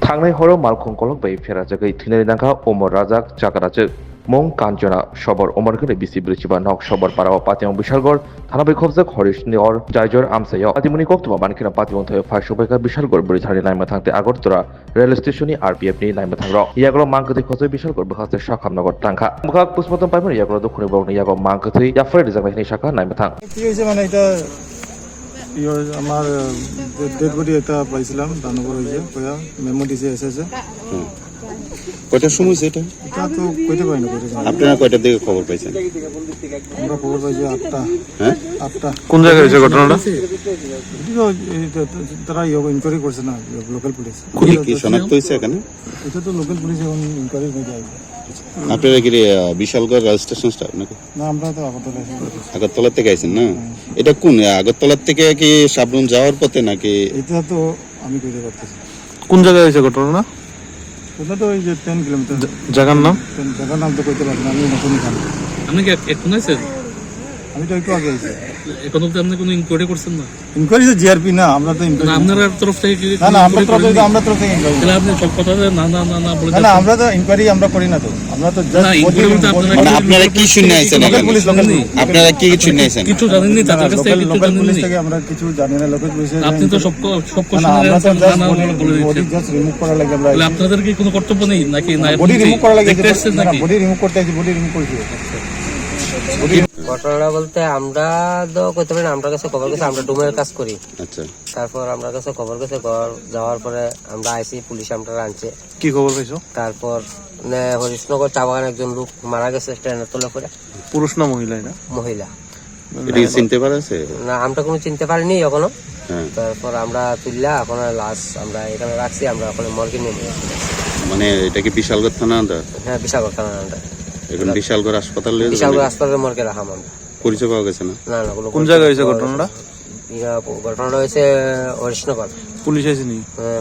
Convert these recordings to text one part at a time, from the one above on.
थांनाय हराव मालखंखलक बै फेराजागै थैनाय नांखा अमर राजाक जागाराजो मं कांचना सबर अमरखौ बिसि ब्रिचिबा नक सबर पाराव पातियं बिशालगड़ थाना बैखबजक हरिशनि और जायजर आमसायाव पातिमुनि कक्तबा बानखिना पातियं थयो फाइसबायका बिशालगड़ बुरिथानि नायमा थांते आगरतरा रेल स्टेशननि आरपीएफ नि नायमा थांग्र याग्र मांकथै खजै बिशालगड़ बहासे शाखामनगर टांखा मुखा पुष्पतम पाइमन याग्र दखुनि बावनि याग्र मांकथै याफरे रिजार्भनि शाखा नायमा थां কি হয়েছে মানে এটা আমার ডেড বডি একটা পাইছিলাম দানগর হয়েছে কয়া মেমো দিছে এসেছে কয়টার সময় সেটা এটা তো কইতে পারি না কইতে আপনারা কয়টার দিকে খবর পাইছেন? আমরা খবর পাইছি 8টা। হ্যাঁ 8টা। কোন জায়গায় হয়েছে ঘটনাটা? তারা ইনকোয়ারি করছে না লোকাল পুলিশ। কি শনাক্ত হয়েছে এখানে? এটা তো লোকাল পুলিশ এখন ইনকোয়ারি করে যায়। আপনারা কি বিশালগড় রেল স্টেশন স্টাফ নাকি? না আমরা তো আগরতলা থেকে আইছেন না? এটা কোন আগরতলা থেকে কি সাবরুম যাওয়ার পথে নাকি? এটা তো আমি কইতে পারতেছি। কোন জায়গায় হয়েছে ঘটনাটা? ওটা তো ওই যে 10 কিলোমিটার। জায়গার নাম? জায়গার নাম তো কইতে পারছি না, আমি নতুন এখানে। আপনি কি এখন আছেন? আমি তো একটু আগে আইছি। এখন তো আপনি কোনো ইনকোয়ারি করছেন না? ইনকোয়ারি তো জিআরপি না, আমরা তো ইনকোয়ারি না আপনার তরফ থেকে কি? না আমরা তরফ থেকে ইনকোয়ারি। তাহলে আপনি সব কথা না বলে না আমরা তো ইনকোয়ারি আমরা করি না তো, আমরা তো না ইনকোয়ারি তো মানে আপনারা কি শুনে আইছেন লোকাল এখানে? পুলিশ আপনারা কি শুনে আইছেন? কিছু জানেন না তাদের কাছে কিছু লোকাল জানেন পুলিশ না থেকে আমরা কিছু জানি না, লোকাল পুলিশ আপনি তো সব কোশ্চেনের আমরা তো অ্যানসার জাস্ট না বলে বডি দিচ্ছেন। জাস্ট রিমুভ করা লাগে আমরা। তাহলে আপনাদের কি কোনো কর্তব্য নেই নাকি না? বডি রিমুভ করা লাগে, দেখতে এসেছেন নাকি? বডি রিমুভ করতে আছে, বডি রিমুভ করছি। ঘটনাটা বলতে আমরা তো করতে পারি না, আমরা কাছে খবর গেছে, আমরা ডুমের কাজ করি। আচ্ছা তারপর আমরা কাছে খবর গেছে, ঘর যাওয়ার পরে আমরা আইসি, পুলিশ আমরা আনছে। কি খবর পাইছো? তারপর হরিশনগর চা বাগান একজন লোক মারা গেছে ট্রেনের তলে পড়ে, পুরুষ না মহিলাই না? মহিলা। এটা কি চিনতে পারছে? না আমরা কোনো চিনতে পারিনি এখনো। হ্যাঁ তারপর আমরা তুললা এখন লাশ আমরা এখানে রাখছি, আমরা এখন মর্গে নিয়ে যাচ্ছি। মানে এটা কি বিশালগড় থানা আন্ডার? হ্যাঁ বিশালগড় থানা। এখন বিশালগড় হাসপাতালে বিশালগড় হাসপাতালের মর্গে রাখাম আমরা। পরিচয় পাওয়া গেছে না? না কোনো কোন জায়গায় হয়েছে ঘটনাটা? ঘটনাটা হয়েছে হরিশনগর। পুলিশ আসেনি?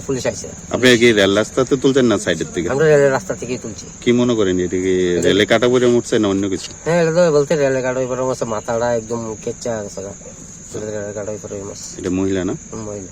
পুলিশ আইছে। আপনি কি রেল রাস্তাতে তুলছেন না সাইডের থেকে? আমরা রেলের রাস্তা থেকেই তুলছি। কি মনে করেন এটা কি রেলে কাটা পড়ে মরছে না অন্য কিছু? হ্যাঁ এটা তো বলতে রেলে কাটা ওই পরে মাথাটা একদম কেচ্চা গেছে, রেলে কাটা ওই পরে এটা মহিলা না? মহিলা।